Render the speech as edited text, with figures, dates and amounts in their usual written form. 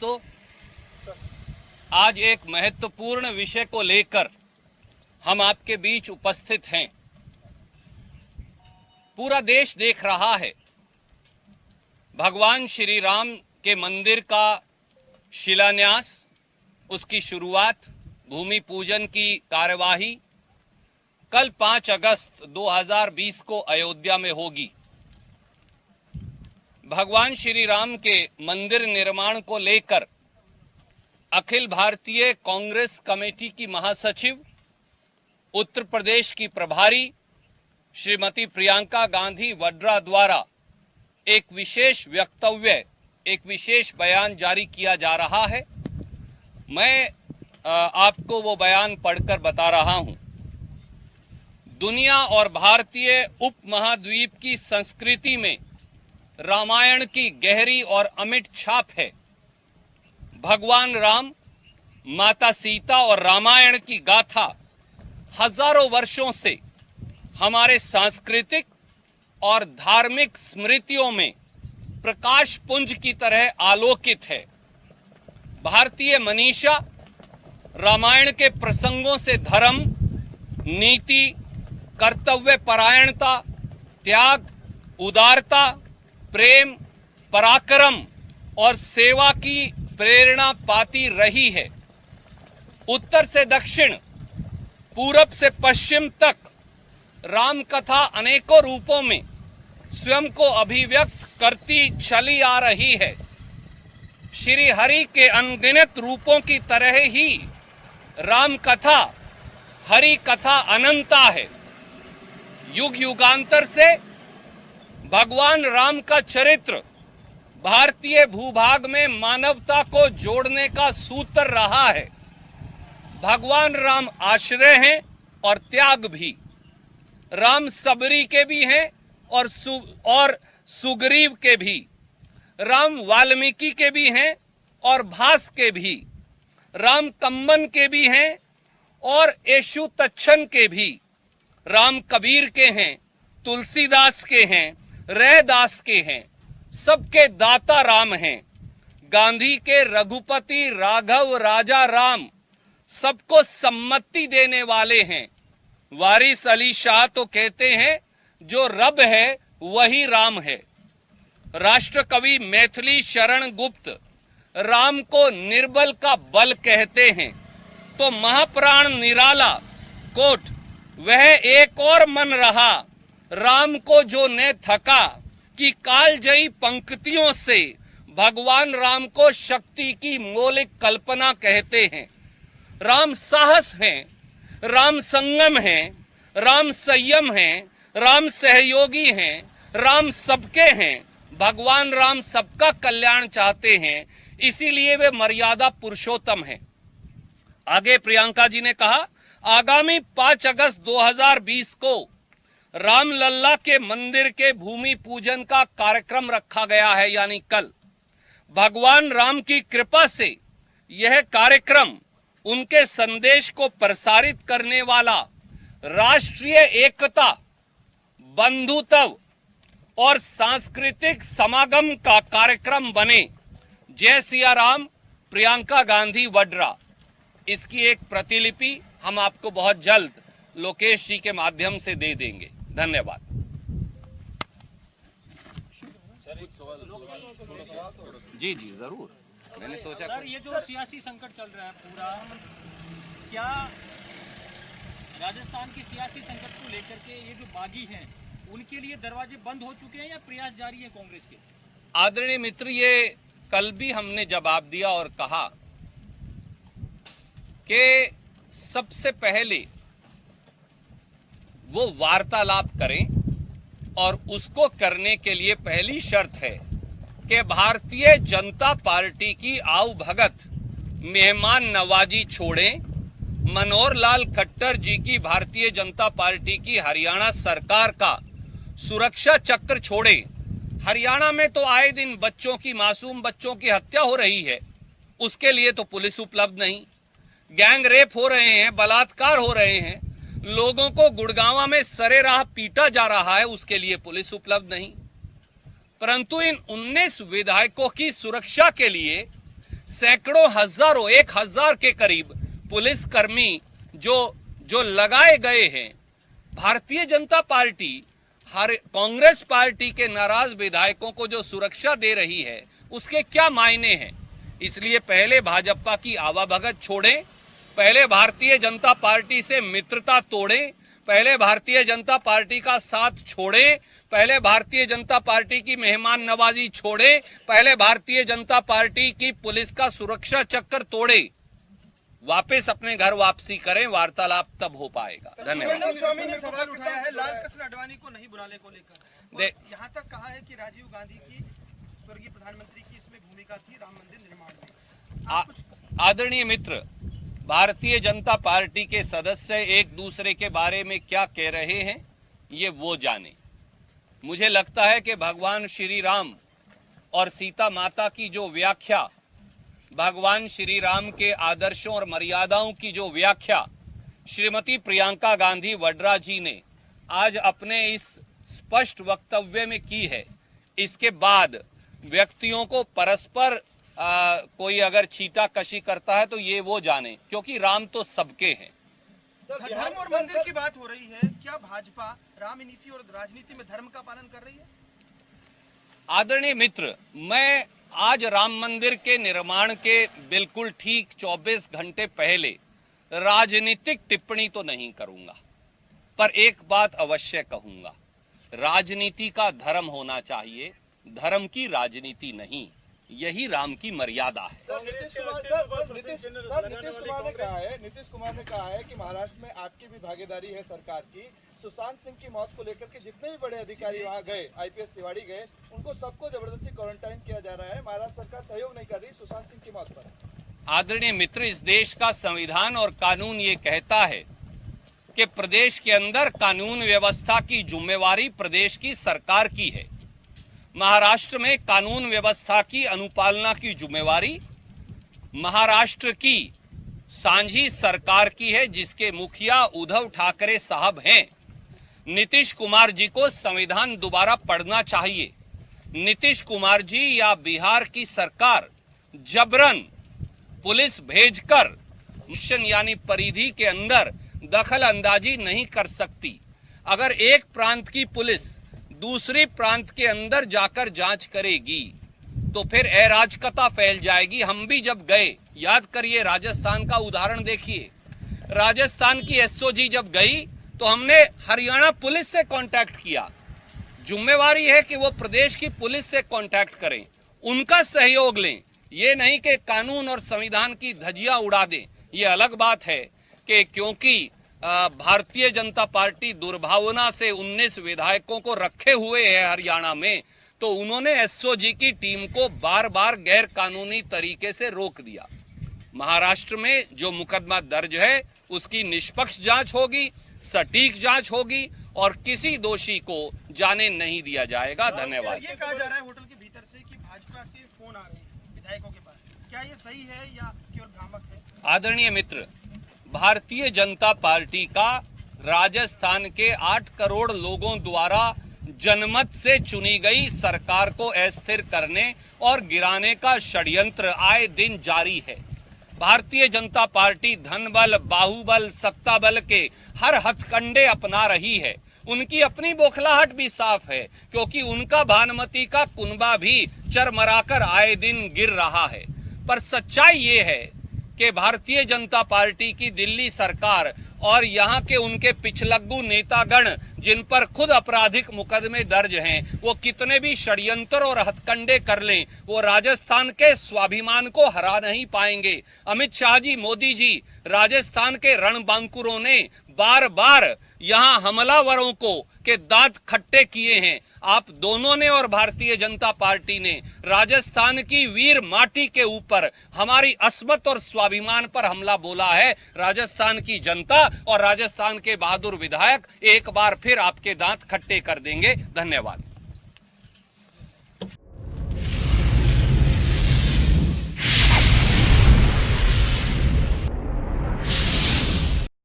दोस्तों, आज एक महत्वपूर्ण विषय को लेकर हम आपके बीच उपस्थित हैं। पूरा देश देख रहा है, भगवान श्री राम के मंदिर का शिलान्यास, उसकी शुरुआत, भूमि पूजन की कार्यवाही कल 5 अगस्त 2020 को अयोध्या में होगी। भगवान श्री राम के मंदिर निर्माण को लेकर अखिल भारतीय कांग्रेस कमेटी की महासचिव, उत्तर प्रदेश की प्रभारी श्रीमती प्रियंका गांधी वड्रा द्वारा एक विशेष वक्तव्य, एक विशेष बयान जारी किया जा रहा है। मैं आपको वो बयान पढ़कर बता रहा हूं। दुनिया और भारतीय उपमहाद्वीप की संस्कृति में रामायण की गहरी और अमिट छाप है। भगवान राम, माता सीता और रामायण की गाथा हजारों वर्षों से हमारे सांस्कृतिक और धार्मिक स्मृतियों में प्रकाश पुंज की तरह आलोकित है। भारतीय मनीषा रामायण के प्रसंगों से धर्म, नीति, कर्तव्य परायणता, त्याग, उदारता, प्रेम, पराक्रम और सेवा की प्रेरणा पाती रही है। उत्तर से दक्षिण, पूरब से पश्चिम तक राम कथा अनेकों रूपों में स्वयं को अभिव्यक्त करती चली आ रही है। श्री हरि के अनगिनत रूपों की तरह ही राम कथा, हरि कथा अनंता है। युग युगांतर से भगवान राम का चरित्र भारतीय भूभाग में मानवता को जोड़ने का सूत्र रहा है। भगवान राम आश्रय हैं और त्याग भी। राम सबरी के भी हैं और सुग्रीव के भी। राम वाल्मीकि के भी हैं और भास के भी। राम कम्बन के भी हैं और येशु तच्छन के भी। राम कबीर के हैं, तुलसीदास के हैं, रैदास के हैं। सबके दाता राम हैं। गांधी के रघुपति राघव राजा राम सबको सम्मति देने वाले हैं। वारिस अली शाह तो कहते हैं, जो रब है वही राम है। राष्ट्र कवि मैथिली शरण गुप्त राम को निर्बल का बल कहते हैं। तो महाप्राण निराला कोट वह एक और मन रहा, राम को जो ने थका, कि कालजयी पंक्तियों से भगवान राम को शक्ति की मौलिक कल्पना कहते हैं। राम साहस हैं, राम संगम हैं, राम संयम हैं, राम सहयोगी हैं, राम सबके हैं। भगवान राम सबका कल्याण चाहते हैं, इसीलिए वे मर्यादा पुरुषोत्तम हैं। आगे प्रियंका जी ने कहा, आगामी 5 अगस्त 2020 को रामलल्ला के मंदिर के भूमि पूजन का कार्यक्रम रखा गया है, यानी कल। भगवान राम की कृपा से यह कार्यक्रम उनके संदेश को प्रसारित करने वाला राष्ट्रीय एकता, बंधुत्व और सांस्कृतिक समागम का कार्यक्रम बने। जय सिया राम, प्रियंका गांधी वड्रा। इसकी एक प्रतिलिपि हम आपको बहुत जल्द लोकेश जी के माध्यम से दे देंगे। धन्यवाद। जी जी जरूर। मैंने सोचा सर, ये जो सियासी संकट चल रहा है पूरा, क्या राजस्थान के सियासी संकट को लेकर के ये जो बागी हैं उनके लिए दरवाजे बंद हो चुके हैं या प्रयास जारी है कांग्रेस के? आदरणीय मित्र, ये कल भी हमने जवाब दिया और कहा कि सबसे पहले वो वार्तालाप करें और उसको करने के लिए पहली शर्त है कि भारतीय जनता पार्टी की आओ भगत, मेहमान नवाजी छोड़ें। मनोहर लाल खट्टर जी की भारतीय जनता पार्टी की हरियाणा सरकार का सुरक्षा चक्र छोड़ें। हरियाणा में तो आए दिन बच्चों की, मासूम बच्चों की हत्या हो रही है, उसके लिए तो पुलिस उपलब्ध नहीं। गैंग रेप हो रहे हैं, बलात्कार हो रहे हैं, लोगों को गुड़गांव में सरेराह पीटा जा रहा है, उसके लिए पुलिस उपलब्ध नहीं। परंतु इन 19 विधायकों की सुरक्षा के लिए सैकड़ों हजारों 1000 के करीब पुलिसकर्मी जो लगाए गए हैं। भारतीय जनता पार्टी हर कांग्रेस पार्टी के नाराज विधायकों को जो सुरक्षा दे रही है उसके क्या मायने हैं। इसलिए पहले भाजपा की आवाभगत छोड़ें, पहले भारतीय जनता पार्टी से मित्रता तोड़ें, पहले भारतीय जनता पार्टी का साथ छोड़ें, पहले भारतीय जनता पार्टी की मेहमान नवाजी छोड़ें, पहले भारतीय जनता पार्टी की पुलिस का सुरक्षा चक्कर तोड़े, वापस अपने घर वापसी करें, वार्तालाप तब हो पाएगा। धन्यवाद। स्वामी ने सवाल उठाया है लाल कृष्ण आडवाणी को नहीं बुलाने को लेकर, यहाँ तक कहा है कि राजीव गांधी की, स्वर्गीय प्रधानमंत्री की इसमें भूमिका थी राम मंदिर निर्माण में। आदरणीय मित्र, भारतीय जनता पार्टी के सदस्य एक दूसरे के बारे में क्या कह रहे हैं ये वो जाने। मुझे लगता है कि भगवान श्री राम और सीता माता की जो व्याख्या, भगवान श्री राम के आदर्शों और मर्यादाओं की जो व्याख्या श्रीमती प्रियंका गांधी वड्रा जी ने आज अपने इस स्पष्ट वक्तव्य में की है, इसके बाद व्यक्तियों को परस्पर कोई अगर छीटाकशी करता है तो ये वो जाने, क्योंकि राम तो सबके हैं। धर्म और मंदिर की बात हो रही है, क्या भाजपा राम नीति और राजनीति में धर्म का पालन कर रही है? आदरणीय मित्र, मैं आज राम मंदिर के निर्माण के बिल्कुल ठीक 24 घंटे पहले राजनीतिक टिप्पणी तो नहीं करूंगा, पर एक बात अवश्य कहूंगा, राजनीति का धर्म होना चाहिए, धर्म की राजनीति नहीं। यही राम की मर्यादा है। नीतीश कुमार ने कहा है कि महाराष्ट्र में आपकी भी भागीदारी है सरकार की। सुशांत सिंह की मौत को लेकर के जितने भी बड़े अधिकारी वहां गए, आईपीएस तिवारी गए, उनको सबको जबरदस्ती क्वारंटाइन किया जा रहा है। महाराष्ट्र सरकार सहयोग नहीं कर रही सुशांत सिंह की मौत पर। आदरणीय मित्र, इस देश का संविधान और कानून ये कहता है कि प्रदेश के अंदर कानून व्यवस्था की जिम्मेवारी प्रदेश की सरकार की है। महाराष्ट्र में कानून व्यवस्था की अनुपालना की जिम्मेवारी महाराष्ट्र की सांझी सरकार की है, जिसके मुखिया उद्धव ठाकरे साहब हैं। नीतीश कुमार जी को संविधान दोबारा पढ़ना चाहिए। नीतीश कुमार जी या बिहार की सरकार जबरन पुलिस भेजकर मिशन यानी परिधि के अंदर दखल अंदाजी नहीं कर सकती। अगर एक प्रांत की पुलिस दूसरे प्रांत के अंदर जाकर जांच करेगी तो फिर अराजकता फैल जाएगी। हम भी जब गए, याद करिए, राजस्थान का उदाहरण देखिए, राजस्थान की एसओजी जब गई तो हमने हरियाणा पुलिस से कांटेक्ट किया। जिम्मेवारी है कि वो प्रदेश की पुलिस से कांटेक्ट करें, उनका सहयोग लें, ये नहीं कि कानून और संविधान की धज्जियां उड़ा दें। ये अलग बात है कि क्योंकि भारतीय जनता पार्टी दुर्भावना से 19 विधायकों को रखे हुए है हरियाणा में, तो उन्होंने एसओजी की टीम को बार बार गैर कानूनी तरीके से रोक दिया। महाराष्ट्र में जो मुकदमा दर्ज है उसकी निष्पक्ष जांच होगी, सटीक जांच होगी और किसी दोषी को जाने नहीं दिया जाएगा। धन्यवाद। ये कहा जा रहा है होटल के भीतर से कि भाजपा के फोन आ रहे हैं विधायकों के पास, क्या ये सही है या केवल भ्रामक है? आदरणीय मित्र, भारतीय जनता पार्टी का राजस्थान के 8 करोड़ लोगों द्वारा जनमत से चुनी गई सरकार को अस्थिर करने और गिराने का षड्यंत्र आए दिन जारी है। भारतीय जनता पार्टी धन बल, बाहुबल, सत्ता बल के हर हथकंडे अपना रही है। उनकी अपनी बौखलाहट भी साफ है, क्योंकि उनका भानुमति का कुनबा भी चरमराकर आए दिन गिर रहा है। पर सच्चाई ये है कि भारतीय जनता पार्टी की दिल्ली सरकार और यहाँ के उनके पिछलग्गू नेतागण, जिन पर खुद आपराधिक मुकदमे दर्ज हैं, वो कितने भी षड्यंत्र और हथकंडे कर लें, वो राजस्थान के स्वाभिमान को हरा नहीं पाएंगे। अमित शाह जी, मोदी जी, राजस्थान के रणबांकुरों ने बार बार यहाँ हमलावरों को के दांत खट्टे किए हैं। आप दोनों ने और भारतीय जनता पार्टी ने राजस्थान की वीर माटी के ऊपर हमारी अस्मत और स्वाभिमान पर हमला बोला है। राजस्थान की जनता और राजस्थान के बहादुर विधायक एक बार फिर आपके दांत खट्टे कर देंगे। धन्यवाद।